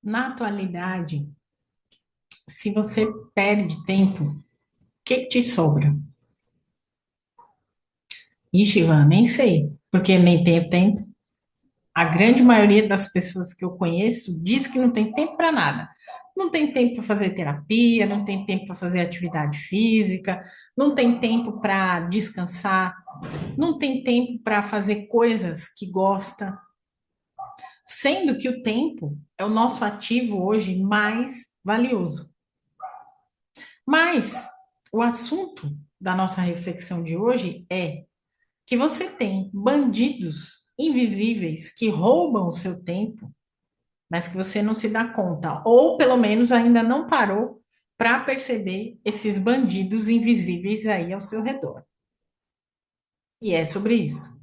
Na atualidade, se você perde tempo, o que te sobra? Ixi, Ivan, nem sei, porque nem tenho tempo. A grande maioria das pessoas que eu conheço diz que não tem tempo para nada. Não tem tempo para fazer terapia, não tem tempo para fazer atividade física, não tem tempo para descansar, não tem tempo para fazer coisas que gosta, sendo que o tempo é o nosso ativo hoje mais valioso. Mas o assunto da nossa reflexão de hoje é que você tem bandidos invisíveis que roubam o seu tempo, mas que você não se dá conta, ou pelo menos ainda não parou para perceber esses bandidos invisíveis aí ao seu redor. E é sobre isso.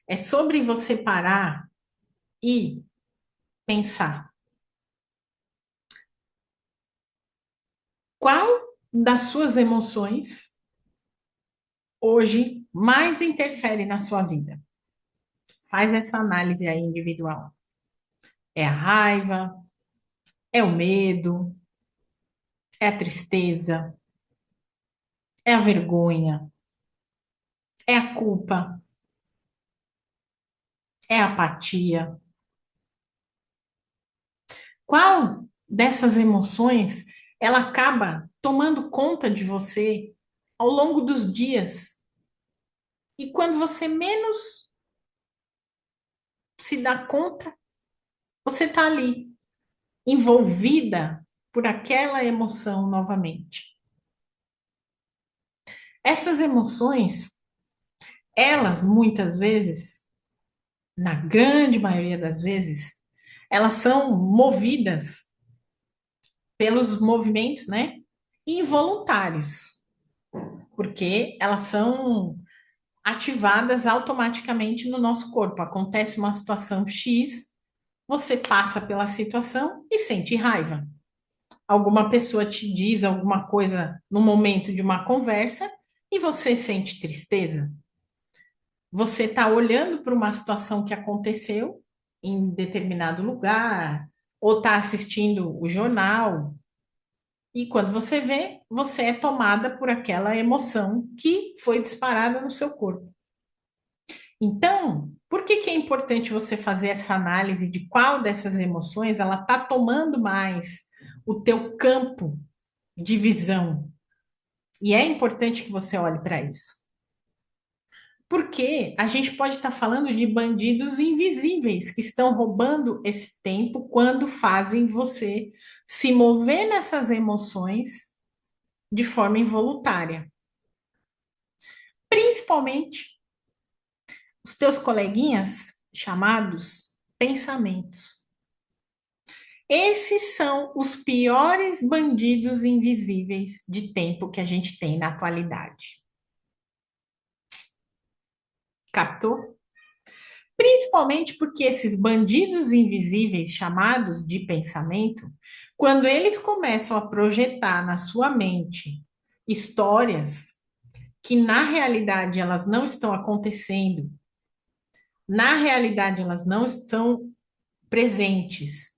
É sobre você parar e pensar qual das suas emoções hoje mais interfere na sua vida. Faz essa análise aí individual. É a raiva, é o medo, é a tristeza, é a vergonha, é a culpa, é a apatia. Qual dessas emoções ela acaba tomando conta de você ao longo dos dias? E quando você menos se dá conta, você está ali, envolvida por aquela emoção novamente. Essas emoções, elas muitas vezes, na grande maioria das vezes, elas são movidas pelos movimentos, né, involuntários, porque elas são ativadas automaticamente no nosso corpo. Acontece uma situação X, você passa pela situação e sente raiva. Alguma pessoa te diz alguma coisa no momento de uma conversa e você sente tristeza. Você está olhando para uma situação que aconteceu em determinado lugar, ou está assistindo o jornal, e quando você vê, você é tomada por aquela emoção que foi disparada no seu corpo. Então, por que que é importante você fazer essa análise de qual dessas emoções ela está tomando mais o teu campo de visão? E é importante que você olhe para isso. Porque a gente pode estar falando de bandidos invisíveis que estão roubando esse tempo quando fazem você se mover nessas emoções de forma involuntária. Principalmente os teus coleguinhas chamados pensamentos. Esses são os piores bandidos invisíveis de tempo que a gente tem na atualidade. Captou? Principalmente porque esses bandidos invisíveis, chamados de pensamento, quando eles começam a projetar na sua mente histórias que na realidade elas não estão acontecendo, na realidade elas não estão presentes,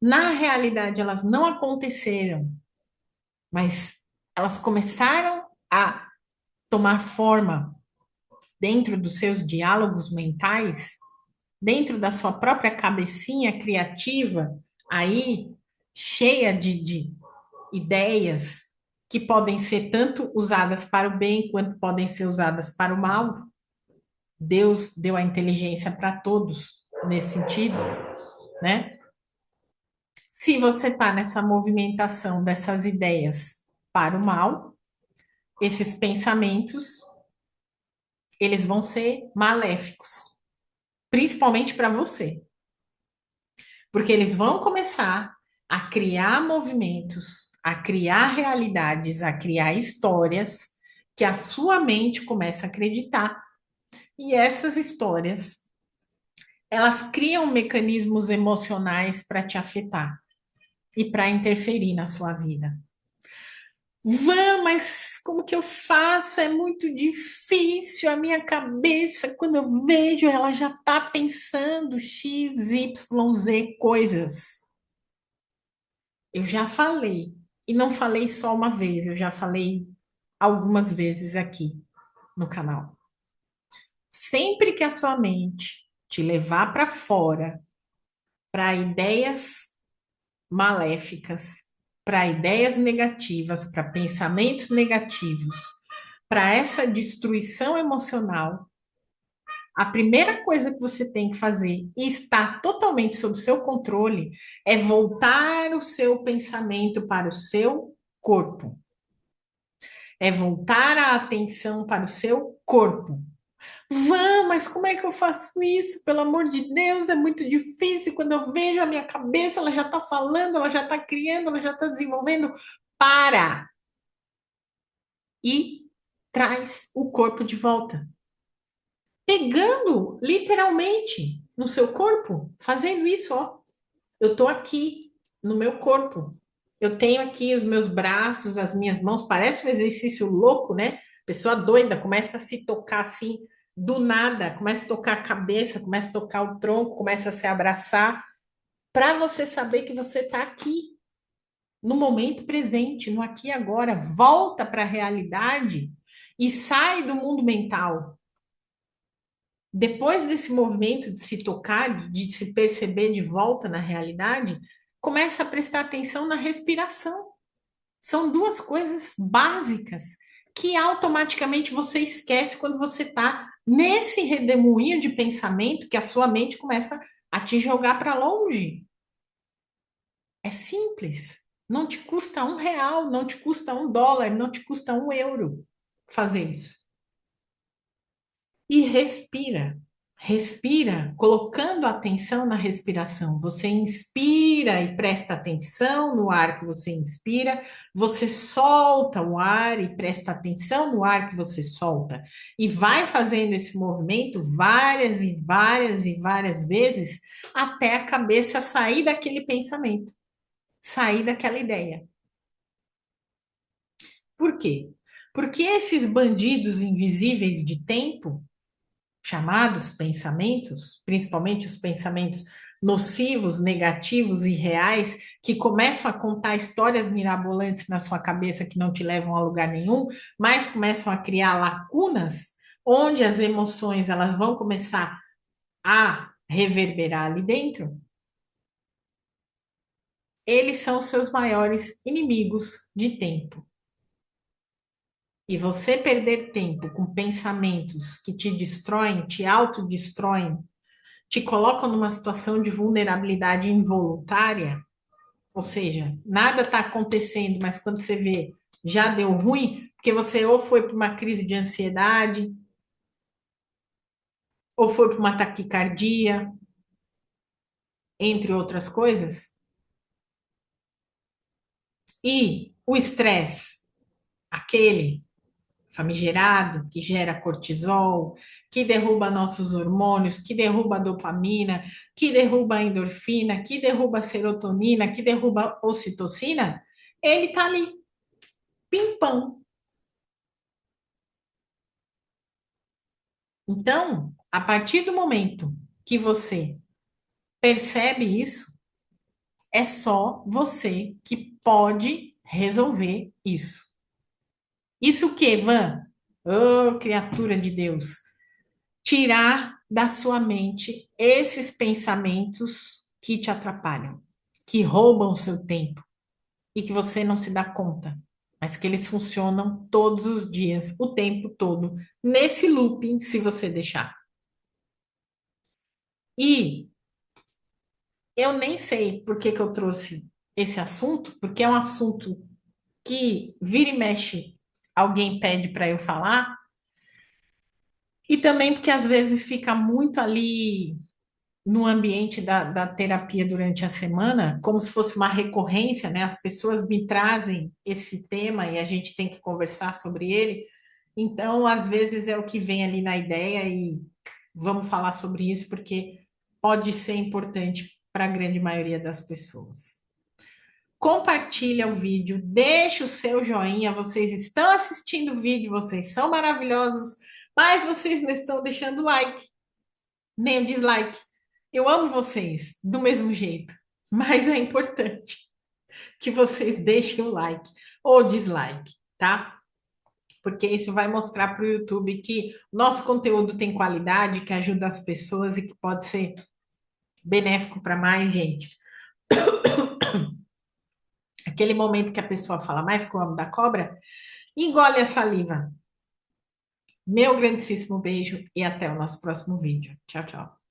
na realidade elas não aconteceram, mas elas começaram a tomar forma dentro dos seus diálogos mentais, dentro da sua própria cabecinha criativa, aí cheia de ideias que podem ser tanto usadas para o bem quanto podem ser usadas para o mal. Deus deu a inteligência para todos nesse sentido, né? Se você está nessa movimentação dessas ideias para o mal, esses pensamentos, eles vão ser maléficos, principalmente para você. Porque eles vão começar a criar movimentos, a criar realidades, a criar histórias que a sua mente começa a acreditar. E essas histórias, elas criam mecanismos emocionais para te afetar e para interferir na sua vida. Vã, mas como que eu faço? É muito difícil. A minha cabeça, quando eu vejo, ela já está pensando X, Y, Z coisas. Eu já falei, e não falei só uma vez, eu já falei algumas vezes aqui no canal. Sempre que a sua mente te levar para fora, para ideias maléficas, para ideias negativas, para pensamentos negativos, para essa destruição emocional, a primeira coisa que você tem que fazer, e está totalmente sob seu controle, é voltar o seu pensamento para o seu corpo. É voltar a atenção para o seu corpo. Vã, mas como é que eu faço isso? Pelo amor de Deus, é muito difícil. Quando eu vejo a minha cabeça, ela já está falando, ela já está criando, ela já está desenvolvendo. Para e traz o corpo de volta. Pegando literalmente no seu corpo, fazendo isso, ó. Eu estou aqui no meu corpo. Eu tenho aqui os meus braços, as minhas mãos. Parece um exercício louco, né? Pessoa doida começa a se tocar assim do nada, começa a tocar a cabeça, começa a tocar o tronco, começa a se abraçar, para você saber que você está aqui no momento presente, no aqui e agora. Volta para a realidade e sai do mundo mental. Depois desse movimento de se tocar, de se perceber de volta na realidade, começa a prestar atenção na respiração. São duas coisas básicas que automaticamente você esquece quando você está nesse redemoinho de pensamento que a sua mente começa a te jogar para longe. É simples. Não te custa R$ 1, não te custa US$ 1, não te custa €1 fazer isso. E respira. Respira, colocando atenção na respiração. Você inspira e presta atenção no ar que você inspira, você solta o ar e presta atenção no ar que você solta. E vai fazendo esse movimento várias e várias e várias vezes até a cabeça sair daquele pensamento, sair daquela ideia. Por quê? Porque esses bandidos invisíveis de tempo chamados pensamentos, principalmente os pensamentos nocivos, negativos e reais, que começam a contar histórias mirabolantes na sua cabeça que não te levam a lugar nenhum, mas começam a criar lacunas onde as emoções elas vão começar a reverberar ali dentro. Eles são os seus maiores inimigos de tempo. E você perder tempo com pensamentos que te destroem, te autodestroem, te colocam numa situação de vulnerabilidade involuntária, ou seja, nada está acontecendo, mas quando você vê, já deu ruim, porque você ou foi para uma crise de ansiedade, ou foi para uma taquicardia, entre outras coisas. E o estresse, aquele famigerado, que gera cortisol, que derruba nossos hormônios, que derruba a dopamina, que derruba a endorfina, que derruba a serotonina, que derruba a ocitocina, ele tá ali, pimpão. Então, a partir do momento que você percebe isso, é só você que pode resolver isso. Isso o quê, Van? Oh, criatura de Deus! Tirar da sua mente esses pensamentos que te atrapalham, que roubam o seu tempo e que você não se dá conta, mas que eles funcionam todos os dias, o tempo todo, nesse looping, se você deixar. E eu nem sei por que que eu trouxe esse assunto, porque é um assunto que vira e mexe, alguém pede para eu falar, e também porque às vezes fica muito ali no ambiente da terapia durante a semana, como se fosse uma recorrência, né? As pessoas me trazem esse tema e a gente tem que conversar sobre ele. Então, às vezes é o que vem ali na ideia e vamos falar sobre isso porque pode ser importante para a grande maioria das pessoas. compartilha o vídeo, deixa o seu joinha. Vocês estão assistindo o vídeo, vocês são maravilhosos, mas vocês não estão deixando like, nem o dislike. Eu amo vocês do mesmo jeito, mas é importante que vocês deixem o like ou dislike, tá? Porque isso vai mostrar para o YouTube que nosso conteúdo tem qualidade, que ajuda as pessoas e que pode ser benéfico para mais gente. Aquele momento que a pessoa fala mais que o amo da cobra, engole a saliva. Meu grandíssimo beijo e até o nosso próximo vídeo. Tchau, tchau.